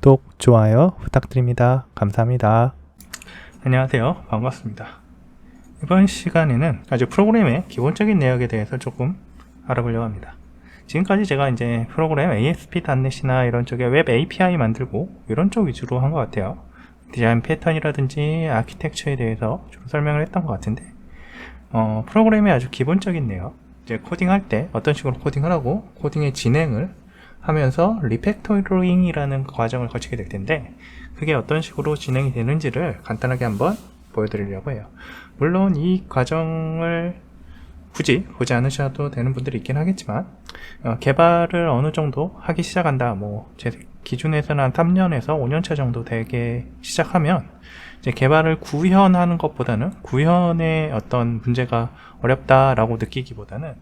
구독, 좋아요 부탁드립니다. 감사합니다. 안녕하세요. 반갑습니다. 이번 시간에는 아주 프로그램의 기본적인 내역에 대해서 조금 알아보려고 합니다. 지금까지 제가 이제 프로그램 ASP.NET이나 이런 쪽에 웹 API 만들고 이런 쪽 위주로 한 것 같아요. 디자인 패턴이라든지 아키텍처에 대해서 주로 설명을 했던 것 같은데 프로그램의 아주 기본적인 내역, 이제 코딩할 때 어떤 식으로 코딩을 하고 코딩의 진행을 하면서 리팩토링이라는 과정을 거치게 될 텐데, 그게 어떤 식으로 진행이 되는지를 간단하게 한번 보여드리려고 해요. 물론 이 과정을 굳이 보지 않으셔도 되는 분들이 있긴 하겠지만, 개발을 어느 정도 하기 시작한다, 제 기준에서는 한 3년에서 5년차 정도 되게 시작하면 이제 개발을 구현하는 것보다는, 구현의 어떤 문제가 어렵다라고 느끼기보다는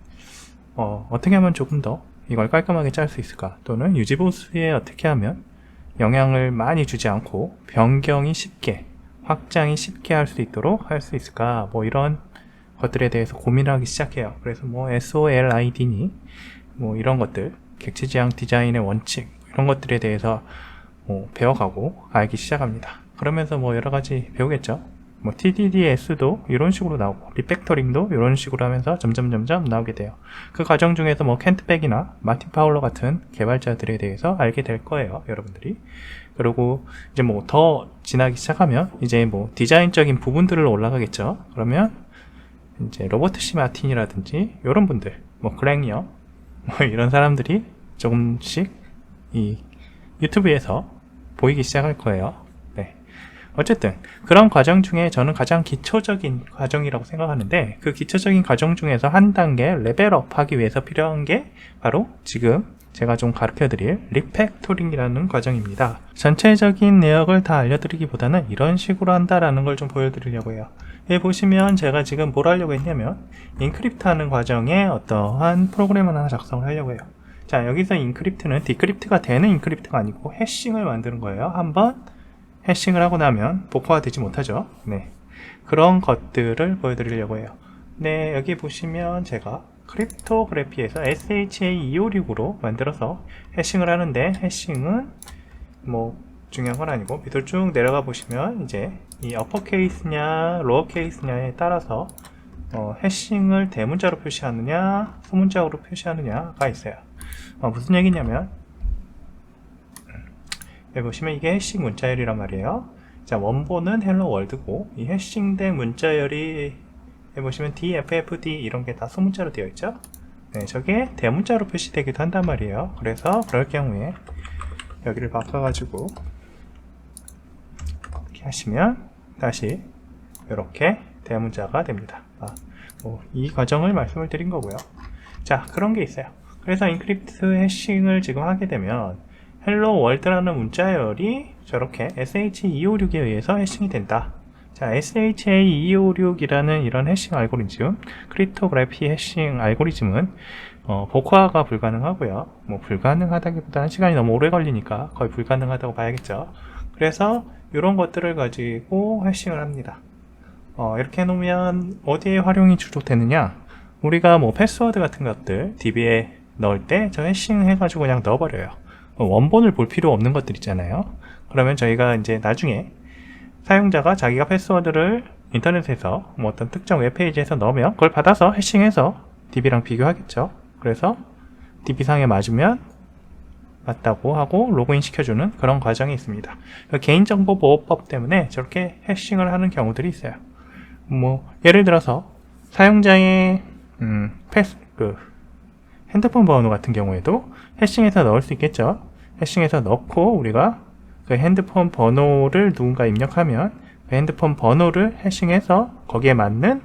어떻게 하면 조금 더 이걸 깔끔하게 짤 수 있을까, 또는 유지보수에 어떻게 하면 영향을 많이 주지 않고 변경이 쉽게, 확장이 쉽게 할 수 있도록 할 수 있을까, 이런 것들에 대해서 고민하기 시작해요. 그래서 SOLID니 이런 것들, 객체지향 디자인의 원칙, 이런 것들에 대해서 배워가고 알기 시작합니다. 그러면서 여러가지 배우겠죠. TDDS도 이런 식으로 나오고, 리팩터링도 이런 식으로 하면서 점점 나오게 돼요. 그 과정 중에서 켄트백이나 마틴 파울러 같은 개발자들에 대해서 알게 될 거예요, 여러분들이. 그리고 이제 더 지나기 시작하면 이제 디자인적인 부분들을 올라가겠죠. 그러면 이제 로버트 C 마틴이라든지 이런 분들, 그랭이어 이런 사람들이 조금씩 이 유튜브에서 보이기 시작할 거예요. 어쨌든 그런 과정 중에 저는 가장 기초적인 과정이라고 생각하는데, 그 기초적인 과정 중에서 한 단계 레벨업 하기 위해서 필요한 게 바로 지금 제가 좀 가르쳐드릴 리팩토링이라는 과정입니다. 전체적인 내역을 다 알려드리기보다는 이런 식으로 한다라는 걸 좀 보여드리려고 해요. 여기 보시면 제가 지금 뭘 하려고 했냐면, 인크립트 하는 과정에 어떠한 프로그램을 하나 작성을 하려고 해요. 자, 여기서 인크립트는 디크립트가 되는 인크립트가 아니고 해싱을 만드는 거예요. 한번 해싱을 하고 나면 복구가 되지 못하죠. 그런 것들을 보여드리려고 해요. 여기 보시면 제가 크립토그래피에서 SHA256으로 만들어서 해싱을 하는데, 해싱은 중요한 건 아니고, 밑으로 쭉 내려가 보시면 이제 이 어퍼케이스냐 로어케이스냐에 따라서 해싱을 대문자로 표시하느냐 소문자로 표시하느냐가 있어요. 무슨 얘기냐면, 여기 보시면 이게 해싱 문자열이란 말이에요. 자, 원본은 헬로 월드고, 이 해싱된 문자열이 여기 보시면 DFFD 이런 게 다 소문자로 되어 있죠. 저게 대문자로 표시되기도 한단 말이에요. 그래서 그럴 경우에 여기를 바꿔가지고 이렇게 하시면 다시 이렇게 대문자가 됩니다. 이 과정을 말씀을 드린 거고요. 자, 그런 게 있어요. 그래서 인크립트 해싱을 지금 하게 되면 헬로 월드라는 문자열이 저렇게 SH256에 의해서 해싱이 된다. 자, SHA256이라는 이런 해싱 알고리즘, 크립토그래피 해싱 알고리즘은 복화가 불가능하고요. 불가능하다기보다는 시간이 너무 오래 걸리니까 거의 불가능하다고 봐야겠죠. 그래서 이런 것들을 가지고 해싱을 합니다. 이렇게 해놓으면 어디에 활용이 주로 되느냐, 우리가 패스워드 같은 것들 DB에 넣을 때 저 해싱 해가지고 그냥 넣어버려요. 원본을 볼 필요 없는 것들 있잖아요. 그러면 저희가 이제 나중에 사용자가 자기가 패스워드를 인터넷에서 어떤 특정 웹페이지에서 넣으면 그걸 받아서 해싱해서 DB랑 비교하겠죠. 그래서 DB상에 맞으면 맞다고 하고 로그인 시켜주는 그런 과정이 있습니다. 개인정보보호법 때문에 저렇게 해싱을 하는 경우들이 있어요. 예를 들어서 사용자의 핸드폰 번호 같은 경우에도 해싱해서 넣을 수 있겠죠. 해싱해서 넣고 우리가 그 핸드폰 번호를 누군가 입력하면 그 핸드폰 번호를 해싱해서 거기에 맞는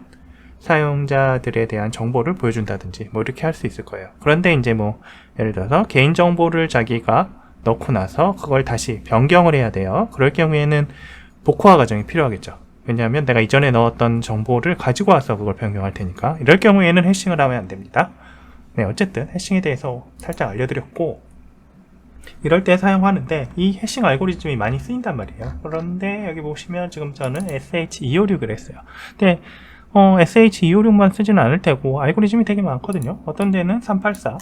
사용자들에 대한 정보를 보여준다든지 이렇게 할 수 있을 거예요. 그런데 이제 예를 들어서 개인정보를 자기가 넣고 나서 그걸 다시 변경을 해야 돼요. 그럴 경우에는 복구화 과정이 필요하겠죠. 왜냐하면 내가 이전에 넣었던 정보를 가지고 와서 그걸 변경할 테니까. 이럴 경우에는 해싱을 하면 안 됩니다. 어쨌든 해싱에 대해서 살짝 알려드렸고, 이럴 때 사용하는데 이 해싱 알고리즘이 많이 쓰인단 말이에요. 그런데 여기 보시면 지금 저는 SH256을 했어요. 근데 SH256만 쓰지는 않을 테고 알고리즘이 되게 많거든요. 어떤 데는 384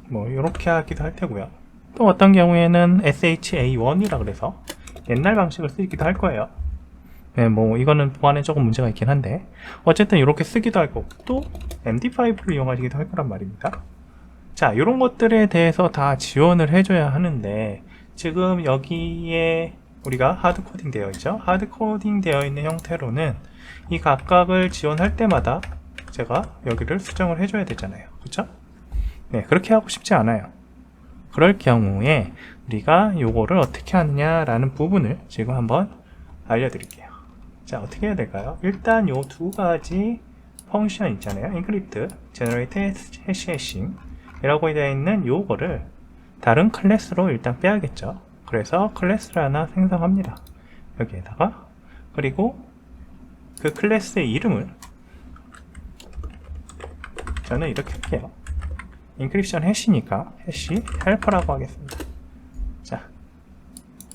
이렇게 하기도 할 테고요. 또 어떤 경우에는 SHA1이라 그래서 옛날 방식을 쓰기도 할 거예요. 네, 뭐 이거는 보안에 조금 문제가 있긴 한데 어쨌든 이렇게 쓰기도 할 거고 또 MD5를 이용하기도 할 거란 말입니다. 자, 이런 것들에 대해서 다 지원을 해줘야 하는데 지금 여기에 우리가 하드코딩 되어 있죠. 하드코딩 되어 있는 형태로는 이 각각을 지원할 때마다 제가 여기를 수정을 해줘야 되잖아요. 그렇죠? 네, 그렇게 하고 싶지 않아요. 그럴 경우에 우리가 요거를 어떻게 하느냐라는 부분을 지금 한번 알려드릴게요. 자, 어떻게 해야 될까요? 일단 요 두 가지 펑션 있잖아요. encrypt, generate hashing 이라고 되어 있는 요거를 다른 클래스로 일단 빼야겠죠. 그래서 클래스를 하나 생성합니다. 여기에다가 그리고 그 클래스의 이름을 저는 이렇게 할게요. 인크립션 해시니까 해시 헬퍼라고 하겠습니다. 자,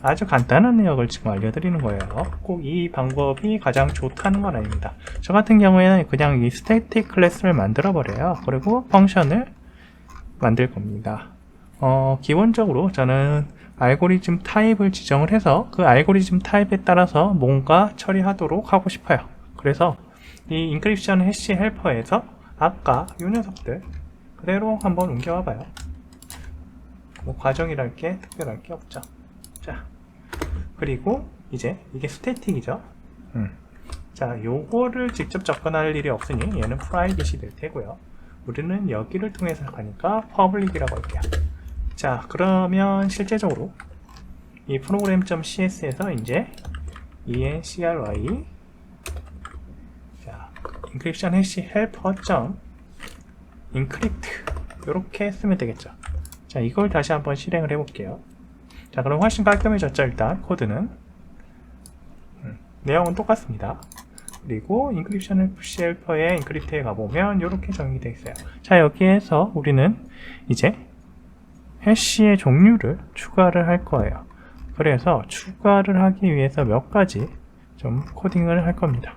아주 간단한 내역을 지금 알려드리는 거예요. 꼭 이 방법이 가장 좋다는 건 아닙니다. 저 같은 경우에는 그냥 이 스태틱 클래스를 만들어 버려요. 그리고 펑션을 만들 겁니다. 기본적으로 저는 알고리즘 타입을 지정을 해서 그 알고리즘 타입에 따라서 뭔가 처리하도록 하고 싶어요. 그래서 이 인크립션 해시 헬퍼에서 아까 이 녀석들 그대로 한번 옮겨와 봐요. 뭐 과정이랄 게 특별할 게 없죠. 자, 그리고 이제 이게 스태틱이죠. 자, 요거를 직접 접근할 일이 없으니 얘는 프라이빗이 될 테고요. 우리는 여기를 통해서 가니까 퍼블릭이라고 할게요. 자, 그러면 실제적으로 이 program.cs에서 이제 encry 자, encryption hash helper.encrypt 이렇게 쓰면 되겠죠. 자, 이걸 다시 한번 실행을 해볼게요. 자, 그럼 훨씬 깔끔해졌죠. 일단 코드는 내용은 똑같습니다. 그리고 인크립션 헬퍼의 인크립트에 가보면 이렇게 정의되어 있어요. 자, 여기에서 우리는 이제 해시의 종류를 추가를 할 거예요. 그래서 추가를 하기 위해서 몇 가지 좀 코딩을 할 겁니다.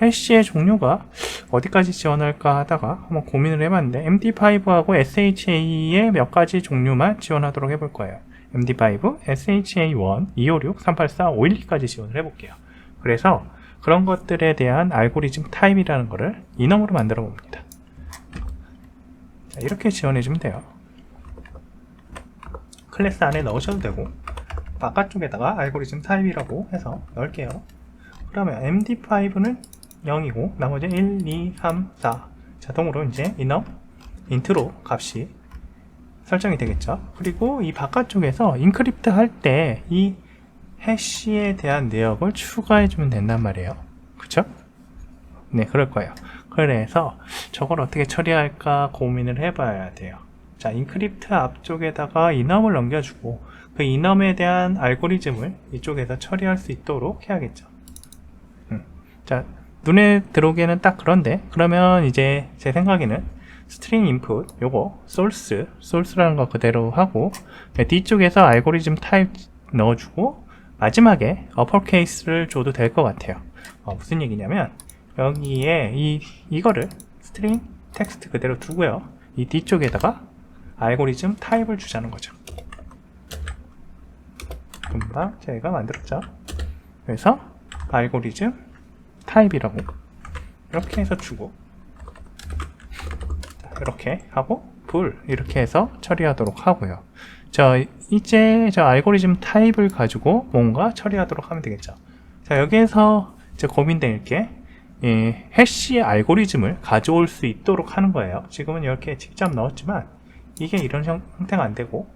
해시의 종류가 어디까지 지원할까 하다가 한번 고민을 해봤는데 MD5하고 SHA의 몇 가지 종류만 지원하도록 해볼 거예요. MD5, SHA1, 256, 384, 512까지 지원을 해볼게요. 그래서 그런 것들에 대한 알고리즘 타입이라는 거를 이넘으로 만들어 봅니다. 자, 이렇게 지원해주면 돼요. 클래스 안에 넣으셔도 되고 바깥쪽에다가 알고리즘 타입이라고 해서 넣을게요. 그러면 MD5는 0이고 나머지 1, 2, 3, 4 자동으로 이제 인트로 값이 설정이 되겠죠. 그리고 이 바깥쪽에서 인크립트 할 때 이 해시에 대한 내역을 추가해 주면 된단 말이에요. 그쵸? 네, 그럴 거예요. 그래서 저걸 어떻게 처리할까 고민을 해봐야 돼요. 자, 인크립트 앞쪽에다가 이넘을 넘겨주고 그 이넘에 대한 알고리즘을 이쪽에서 처리할 수 있도록 해야겠죠. 자, 눈에 들어오기에는 딱 그런데 그러면 이제 제 생각에는 스트링 인풋 요거 source라는 거 그대로 하고 뒤쪽에서 알고리즘 타입 넣어주고 마지막에 어퍼케이스를 줘도 될 것 같아요. 무슨 얘기냐면 여기에 이거를 스트링 텍스트 그대로 두고요. 이 뒤쪽에다가 알고리즘 타입을 주자는 거죠. 금방 제가 만들었죠. 그래서 알고리즘 타입이라고 이렇게 해서 주고 이렇게 하고 불 이렇게 해서 처리하도록 하고요. 자, 이제 저 알고리즘 타입을 가지고 뭔가 처리하도록 하면 되겠죠. 자, 여기에서 이제 고민될 게 해시 알고리즘을 가져올 수 있도록 하는 거예요. 지금은 이렇게 직접 넣었지만 이게 이런 형태가 안 되고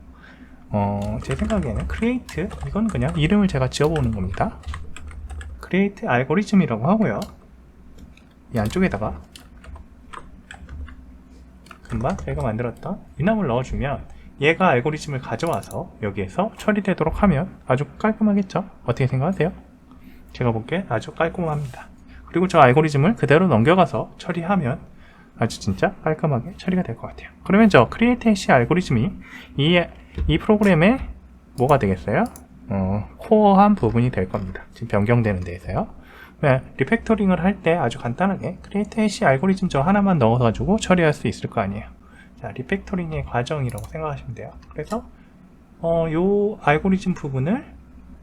제 생각에는 create 이건 그냥 이름을 제가 지어보는 겁니다. create 알고리즘이라고 하고요. 이 안쪽에다가 금방 저희가 만들었던 이넘을 넣어주면 얘가 알고리즘을 가져와서 여기에서 처리되도록 하면 아주 깔끔하겠죠? 어떻게 생각하세요? 제가 보기에 아주 깔끔합니다. 그리고 저 알고리즘을 그대로 넘겨가서 처리하면 아주 진짜 깔끔하게 처리가 될 것 같아요. 그러면 저 create hash 알고리즘이 이 프로그램의 뭐가 되겠어요? 코어한 부분이 될 겁니다. 지금 변경되는 데에서요. 리팩토링을 할 때 아주 간단하게 create hash 알고리즘 저 하나만 넣어가지고 처리할 수 있을 거 아니에요. 자, 리팩토링의 과정이라고 생각하시면 돼요. 그래서 요 알고리즘 부분을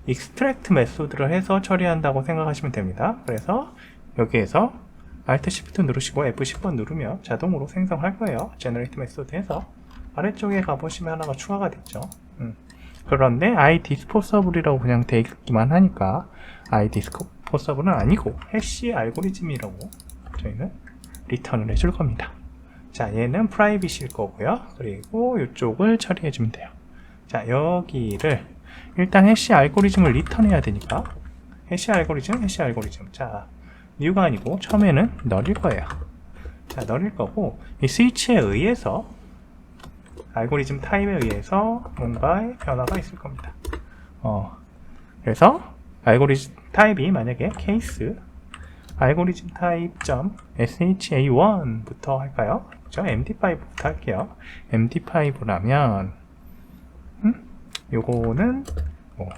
extract 메소드를 해서 처리한다고 생각하시면 됩니다. 그래서 여기에서 Alt Shift 누르시고 F10번 누르면 자동으로 생성할 거예요. generate 메소드 해서 아래쪽에 가보시면 하나가 추가가 됐죠. 그런데 iDisposable이라고 그냥 돼 있기만 하니까 iDisposable은 아니고 해시 알고리즘이라고 저희는 리턴을 해줄 겁니다. 자, 얘는 프라이빗일 거고요. 그리고 이쪽을 처리해 주면 돼요. 자, 여기를 일단 해시 알고리즘을 리턴해야 되니까 해시 알고리즘. 자, new가 아니고 처음에는 null일 거예요. 자, null일 거고 이 스위치에 의해서 알고리즘 타입에 의해서 뭔가의 변화가 있을 겁니다. 그래서 알고리즘 타입이 만약에 case 알고리즘 타입 .sha1부터 할까요? 그죠? md5부터 할게요. md5라면 요거는 뭐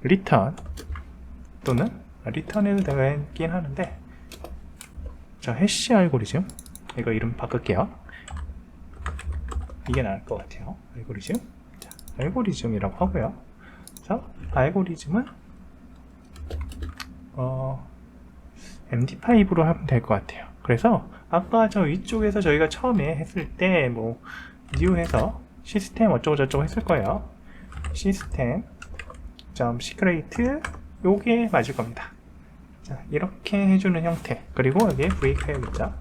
return 또는 return 해도 되긴 하는데 자, 해시 알고리즘 이거 이름 바꿀게요. 이게 나을 것 같아요. 알고리즘. 자, 알고리즘이라고 하고요. 자, 알고리즘은 MD5로 하면 될 것 같아요. 그래서 아까 저 위쪽에서 저희가 처음에 했을 때 뭐 new 해서 시스템 어쩌고 저쩌고 했을 거예요. 시스템 .secret 요게 맞을 겁니다. 자, 이렇게 해주는 형태. 그리고 여기에 브레이크 해야겠죠.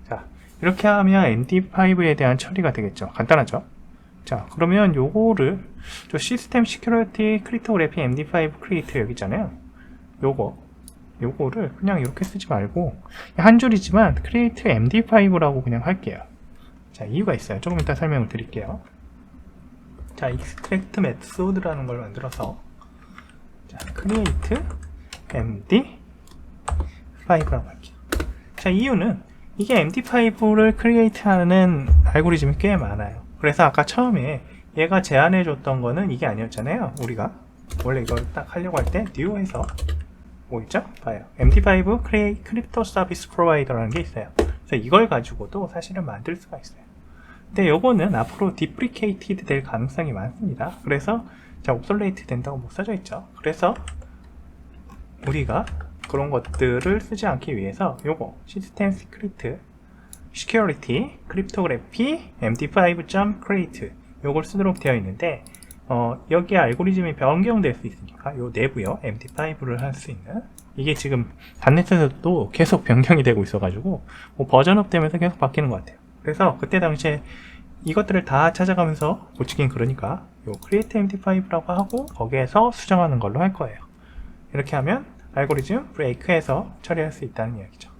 자, 이렇게 하면 MD5에 대한 처리가 되겠죠. 간단하죠. 자, 그러면 요거를 저 시스템 시큐리티 크립토그래피 MD5 크리에이트 여기 있잖아요. 요거를 그냥 이렇게 쓰지 말고 한 줄이지만 create MD5라고 그냥 할게요. 자, 이유가 있어요. 조금 이따 설명을 드릴게요. 자, extract method라는 걸 만들어서 자, create MD5라고 할게요. 자, 이유는 이게 MD5를 create 하는 알고리즘이 꽤 많아요. 그래서 아까 처음에 얘가 제안해 줬던 거는 이게 아니었잖아요. 우리가 원래 이걸 딱 하려고 할 때 new 해서 뭐 있죠? 봐요. MD5 크립토 서비스 프로바이더라는 게 있어요. 그래서 이걸 가지고도 사실은 만들 수가 있어요. 근데 요거는 앞으로 디프리케이티드 될 가능성이 많습니다. 그래서 자, 옵솔레이트 된다고 못 써져 있죠. 그래서 우리가 그런 것들을 쓰지 않기 위해서 요거 시스템 시크릿 시큐리티 크립토그래피 md5.create 요걸 쓰도록 되어 있는데 여기 알고리즘이 변경될 수 있으니까 요 내부요 md5를 할 수 있는 이게 지금 단넷에서도 계속 변경이 되고 있어 가지고 뭐 버전업 되면서 계속 바뀌는 것 같아요. 그래서 그때 당시에 이것들을 다 찾아가면서 고치긴 그러니까 요 create md5라고 하고 거기에서 수정하는 걸로 할 거예요. 이렇게 하면 알고리즘 브레이크해서 처리할 수 있다는 이야기죠.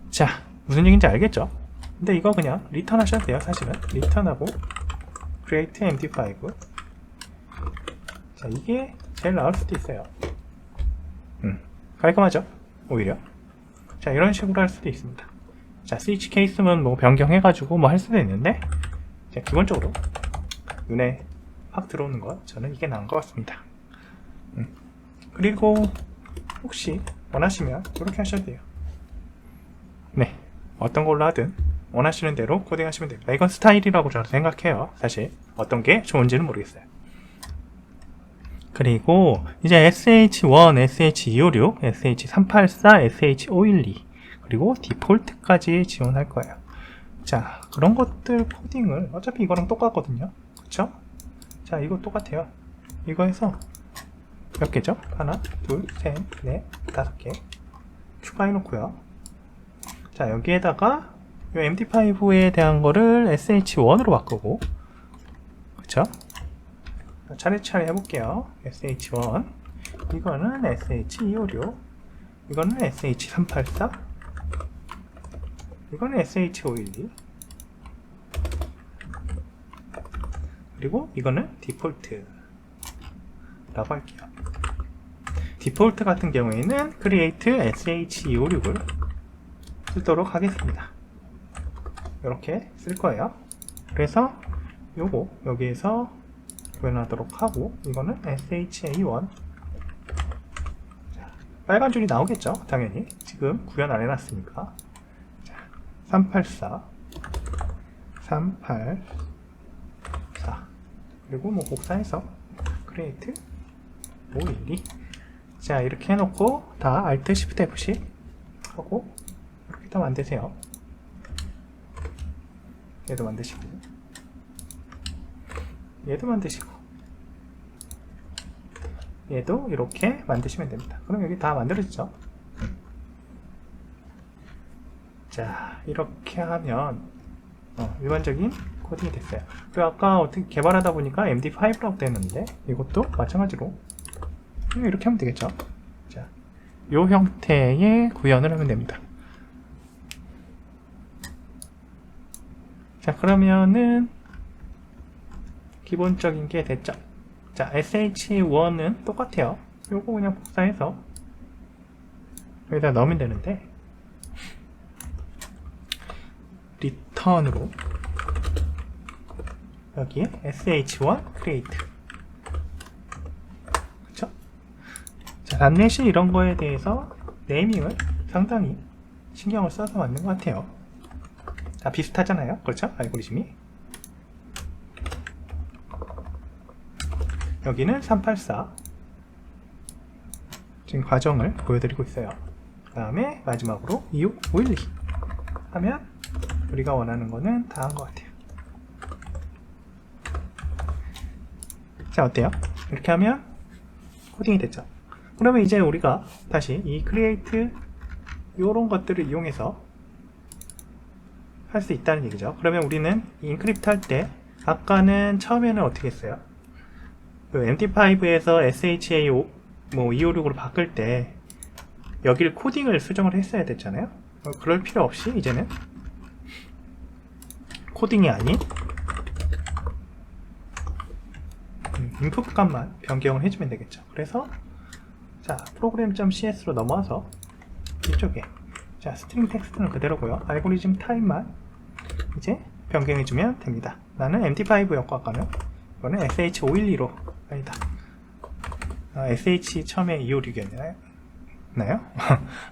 자, 무슨 얘기인지 알겠죠? 근데 이거 그냥 리턴 하셔도 돼요. 사실은 리턴하고 create md5 자, 이게 제일 나을 수도 있어요. 깔끔하죠? 오히려. 자, 이런 식으로 할 수도 있습니다. 자, 스위치 케이스면 뭐 변경해가지고 뭐 할 수도 있는데, 자, 기본적으로 눈에 확 들어오는 것, 저는 이게 나은 것 같습니다. 그리고 혹시 원하시면 이렇게 하셔도 돼요. 네, 어떤 걸로 하든 원하시는 대로 코딩하시면 됩니다. 이건 스타일이라고 저는 생각해요. 사실 어떤 게 좋은지는 모르겠어요. 그리고 이제 SH1, SH256, SH384, SH512 그리고 디폴트까지 지원할 거예요. 자, 그런 것들 코딩을 어차피 이거랑 똑같거든요. 그쵸? 자, 이거 똑같아요. 이거 해서 몇 개죠? 하나, 둘, 셋, 넷, 5개 추가해 놓고요. 자, 여기에다가 이 MD5에 대한 거를 SH1으로 바꾸고 그쵸? 차례차례 해볼게요. SH1 이거는 SH256 이거는 SH384 이거는 SH512 그리고 이거는 디폴트 라고 할게요. 디폴트 같은 경우에는 create SH256을 쓰도록 하겠습니다. 이렇게 쓸 거예요. 그래서 요거 여기에서 구현하도록 하고 이거는 SHA1 자, 빨간 줄이 나오겠죠? 당연히 지금 구현 안 해놨으니까 자, 384 384 그리고 뭐 복사해서 create 512 자 이렇게 해놓고 다 Alt Shift F10 하고 이렇게 다 만드세요. 얘도 만드시고 얘도 만드시고 얘도 이렇게 만드시면 됩니다. 그럼 여기 다 만들어지죠. 자 이렇게 하면 일반적인 코딩이 됐어요. 그리고 아까 어떻게 개발하다 보니까 MD5라고 되었는데 이것도 마찬가지로 이렇게 하면 되겠죠. 자, 이 형태의 구현을 하면 됩니다. 자 그러면은 기본적인 게 됐죠. 자 sh1은 똑같아요. 요거 그냥 복사해서 여기다 넣으면 되는데 return으로 여기에 sh1 create 그쵸? 자 단넷이 이런 거에 대해서 네이밍을 상당히 신경을 써서 만든 것 같아요. 다 비슷하잖아요. 그렇죠? 알고리즘이 여기는 384 지금 과정을 보여드리고 있어요. 그 다음에 마지막으로 26512 하면 우리가 원하는 거는 다 한 것 같아요. 자 어때요? 이렇게 하면 코딩이 됐죠. 그러면 이제 우리가 다시 이 create 이런 것들을 이용해서 할 수 있다는 얘기죠. 그러면 우리는 인크립트 할 때 아까는 처음에는 어떻게 했어요? 그 MD5에서 SHA5 뭐 256으로 바꿀 때 여기를 코딩을 수정을 했어야 됐잖아요. 그럴 필요 없이 이제는 코딩이 아닌 인풋 값만 변경을 해주면 되겠죠. 그래서 자 program.cs로 넘어와서 이쪽에 자 스트링 텍스트는 그대로고요. 알고리즘 타입만 이제 변경해주면 됩니다. 나는 MD5였고 아까는 이거는 SH512로 아니다. SH 처음에 256이었나요?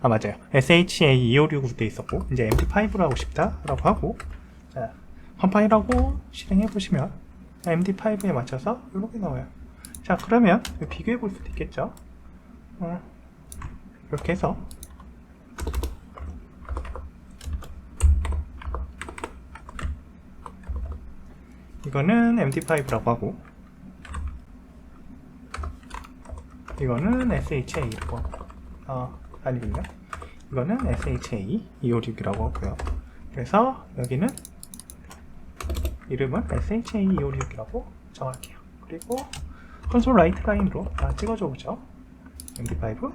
아 맞아요. SHA256으로 돼 있었고 이제 MD5로 하고 싶다 라고 하고 자 컴파일하고 실행해 보시면 MD5에 맞춰서 이렇게 나와요. 자 그러면 비교해 볼 수도 있겠죠. 이렇게 해서 이거는 MD5라고 하고 이거는 SHA라고 하고 아니군요. 이거는 SHA256이라고 하고요. 그래서 여기는 이름은 SHA256이라고 정할게요. 그리고 콘솔 라이트 라인으로 다 찍어줘 보죠. MD5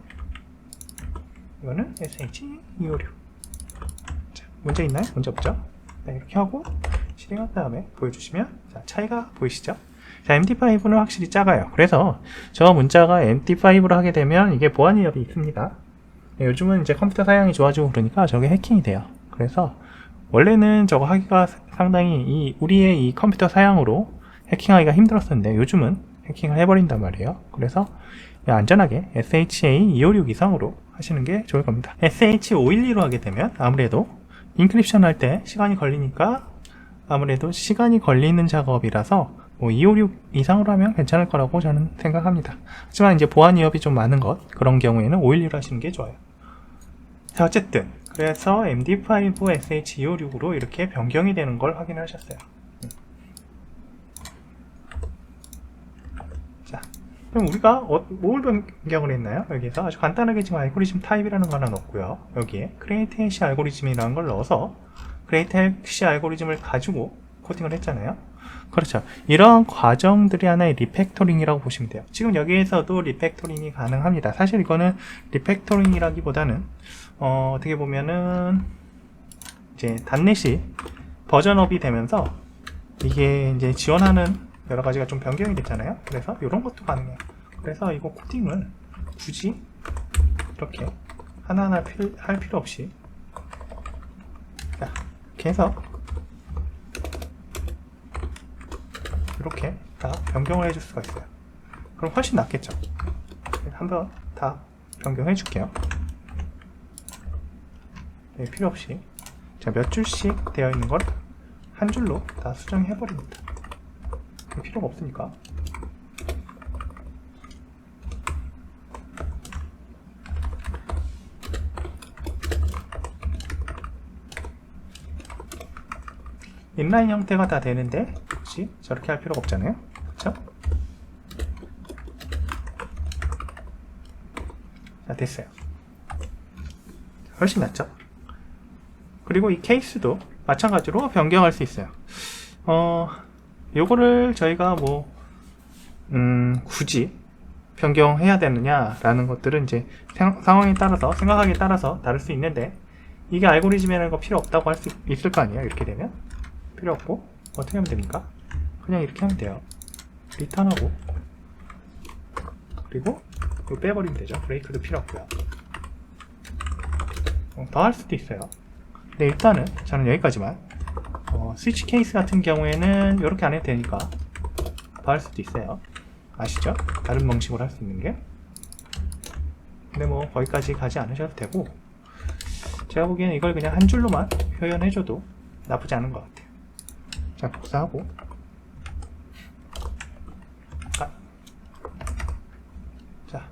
이거는 SH256 자, 문제 있나요? 문제 없죠? 네, 이렇게 하고 실행한 다음에 보여주시면 자, 차이가 보이시죠? 자, MD5는 확실히 작아요. 그래서 저 문자가 MD5로 하게 되면 이게 보안 위협이 있습니다. 네, 요즘은 이제 컴퓨터 사양이 좋아지고 그러니까 저게 해킹이 돼요. 그래서 원래는 저거 하기가 상당히 우리의 이 컴퓨터 사양으로 해킹하기가 힘들었었는데 요즘은 해킹을 해버린단 말이에요. 그래서 안전하게 SHA256 이상으로 하시는 게 좋을 겁니다. SH512로 하게 되면 아무래도 인크립션 할 때 시간이 걸리니까 아무래도 시간이 걸리는 작업이라서 뭐 256 이상으로 하면 괜찮을 거라고 저는 생각합니다. 하지만 이제 보안 위협이 좀 많은 것 그런 경우에는 512로 하시는 게 좋아요. 자 어쨌든 그래서 MD5 SH256으로 이렇게 변경이 되는 걸 확인하셨어요. 자 그럼 우리가 뭘 변경을 했나요? 여기서 아주 간단하게 지금 알고리즘 타입이라는 거 하나 넣었고요. 여기에 create hash 알고리즘이라는 걸 넣어서 create hash 알고리즘을 가지고 코딩을 했잖아요. 그렇죠. 이런 과정들이 하나의 리팩토링이라고 보시면 돼요. 지금 여기에서도 리팩토링이 가능합니다. 사실 이거는 리팩토링이라기보다는 어떻게 보면은 이제 단넷이 버전업이 되면서 이게 이제 지원하는 여러 가지가 좀 변경이 됐잖아요. 그래서 이런 것도 가능해요. 그래서 이거 코딩을 굳이 이렇게 하나하나 할 필요 없이 자, 이렇게 해서 이렇게 다 변경을 해줄 수가 있어요. 그럼 훨씬 낫겠죠. 한번 다 변경해 줄게요. 네, 필요 없이 자, 몇 줄씩 되어 있는 걸 한 줄로 다 수정해 버립니다. 필요가 없으니까. 인라인 형태가 다 되는데 굳이 저렇게 할 필요가 없잖아요. 그렇죠? 자, 됐어요. 훨씬 낫죠? 그리고 이 케이스도 마찬가지로 변경할 수 있어요. 요거를 저희가 뭐 굳이 변경해야 되느냐라는 것들은 이제 상황에 따라서, 생각하기에 따라서 다를 수 있는데, 이게 알고리즘이라는 거 필요 없다고 할 수 있을 거 아니에요. 이렇게 되면 필요 없고 어떻게 하면 됩니까? 그냥 이렇게 하면 돼요. 리턴하고, 그리고 이거 빼버리면 되죠. 브레이크도 필요 없고요. 더 할 수도 있어요. 근데 일단은 저는 여기까지만. 스위치 케이스 같은 경우에는 이렇게 안 해도 되니까 더 할 수도 있어요. 아시죠? 다른 방식으로 할 수 있는 게. 근데 뭐 거기까지 가지 않으셔도 되고, 제가 보기에는 이걸 그냥 한 줄로만 표현해줘도 나쁘지 않은 것 같아요. 자, 복사하고, 자,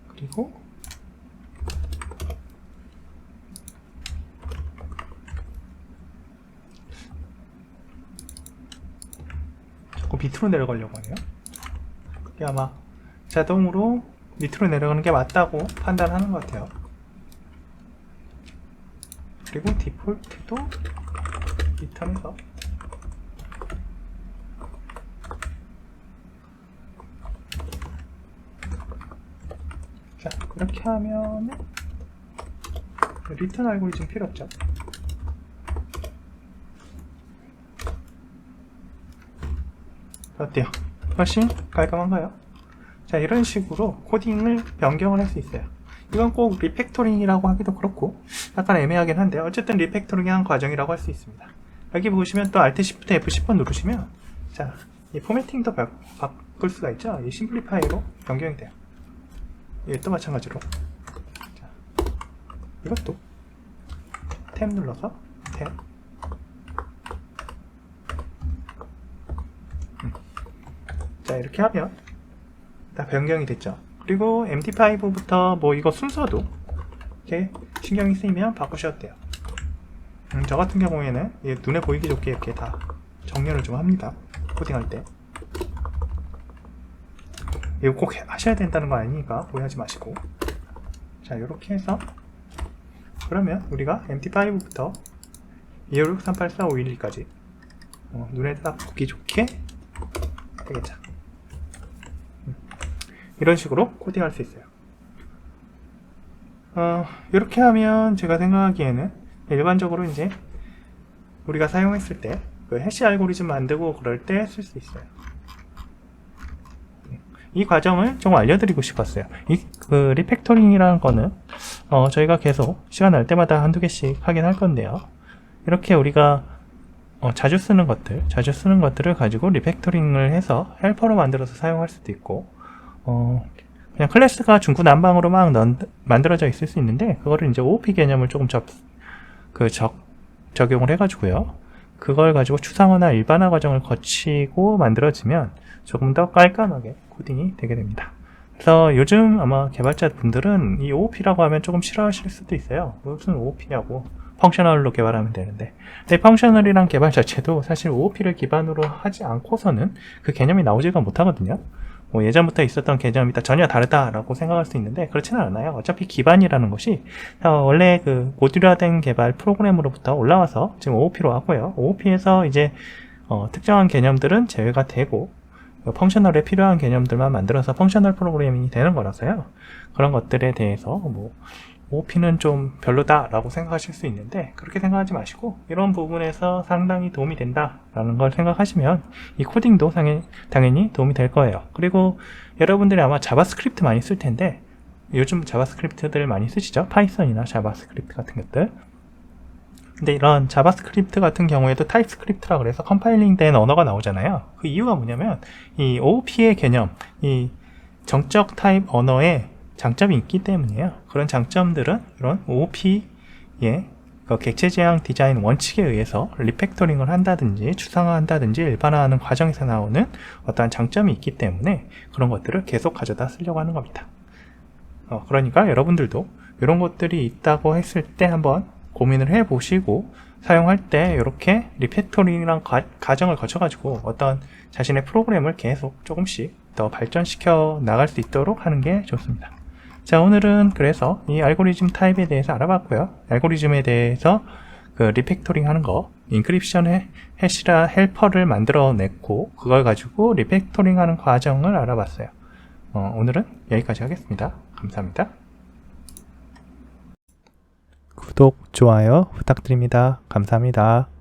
그리고 자꾸 밑으로 내려가려고 하네요. 이게 아마 자동으로 밑으로 내려가는 게 맞다고 판단하는 것 같아요. 그리고 디폴트도 리턴해서, 자, 그렇게 하면은 리턴 알고리즘 필요 없죠. 어때요? 훨씬 깔끔한가요? 자, 이런 식으로 코딩을 변경을 할 수 있어요. 이건 꼭 리팩토링이라고 하기도 그렇고 약간 애매하긴 한데, 어쨌든 리팩토링한 과정이라고 할 수 있습니다. 여기 보시면 또 Alt Shift F10번 누르시면, 자, 이 포매팅도 바꿀 수가 있죠. 이 심플리파이로 변경이 돼요. 이것도 마찬가지로, 자, 이것도 탭 눌러서 탭, 자, 이렇게 하면 다 변경이 됐죠. 그리고 MD5부터 뭐 이거 순서도 이렇게 신경이 쓰이면 바꾸셔도 돼요. 저 같은 경우에는 눈에 보이기 좋게 이렇게 다 정렬을 좀 합니다. 코딩할 때. 이거 꼭 하셔야 된다는 거 아니니까 오해하지 마시고. 자, 이렇게 해서, 그러면 우리가 MD5부터 256384511까지 눈에 딱 보기 좋게 되겠죠. 이런 식으로 코딩할 수 있어요. 이렇게 하면 제가 생각하기에는 일반적으로 이제 우리가 사용했을 때 그 해시 알고리즘 만들고 그럴 때 쓸 수 있어요. 이 과정을 좀 알려드리고 싶었어요. 그 리팩토링이라는 거는 저희가 계속 시간 날 때마다 한두 개씩 하긴 할 건데요. 이렇게 우리가 자주 쓰는 것들을 가지고 리팩토링을 해서 헬퍼로 만들어서 사용할 수도 있고, 그냥 클래스가 중구난방으로 막 만들어져 있을 수 있는데, 그거를 이제 OOP 개념을 조금 적용을 해가지고요. 그걸 가지고 추상화나 일반화 과정을 거치고 만들어지면 조금 더 깔끔하게 코딩이 되게 됩니다. 그래서 요즘 아마 개발자분들은 이 OOP라고 하면 조금 싫어하실 수도 있어요. 무슨 OOP냐고. 펑셔널로 개발하면 되는데. 근데 펑셔널이란 개발 자체도 사실 OOP를 기반으로 하지 않고서는 그 개념이 나오지가 못하거든요. 뭐 예전부터 있었던 개념이 전혀 다르다라고 생각할 수 있는데, 그렇지는 않아요. 어차피 기반이라는 것이 원래 그 모듈화된 개발 프로그램으로부터 올라와서 지금 OOP로 하고요. OOP에서 이제 특정한 개념들은 제외가 되고 펑셔널에 필요한 개념들만 만들어서 펑셔널 프로그래밍이 되는 거라서요. 그런 것들에 대해서 뭐 OOP는 좀 별로다라고 생각하실 수 있는데, 그렇게 생각하지 마시고 이런 부분에서 상당히 도움이 된다라는 걸 생각하시면 이 코딩도 당연히 도움이 될 거예요. 그리고 여러분들이 아마 자바스크립트 많이 쓸 텐데, 요즘 자바스크립트들 많이 쓰시죠? 파이썬이나 자바스크립트 같은 것들. 근데 이런 자바스크립트 같은 경우에도 타입스크립트라 그래서 컴파일링 된 언어가 나오잖아요. 그 이유가 뭐냐면 이 OOP의 개념, 이 정적 타입 언어의 장점이 있기 때문이에요. 그런 장점들은 이런 OOP의 그 객체 지향 디자인 원칙에 의해서 리팩토링을 한다든지 추상화한다든지 일반화하는 과정에서 나오는 어떠한 장점이 있기 때문에 그런 것들을 계속 가져다 쓰려고 하는 겁니다. 그러니까 여러분들도 이런 것들이 있다고 했을 때 한번 고민을 해 보시고 사용할 때 이렇게 리팩토링이란 과정을 거쳐가지고 어떤 자신의 프로그램을 계속 조금씩 더 발전시켜 나갈 수 있도록 하는 게 좋습니다. 자, 오늘은 그래서 이 알고리즘 타입에 대해서 알아봤고요. 알고리즘에 대해서 그 리팩토링 하는 거, 인크립션 해시라 헬퍼를 만들어 냈고 그걸 가지고 리팩토링 하는 과정을 알아봤어요. 오늘은 여기까지 하겠습니다. 감사합니다. 구독, 좋아요 부탁드립니다. 감사합니다.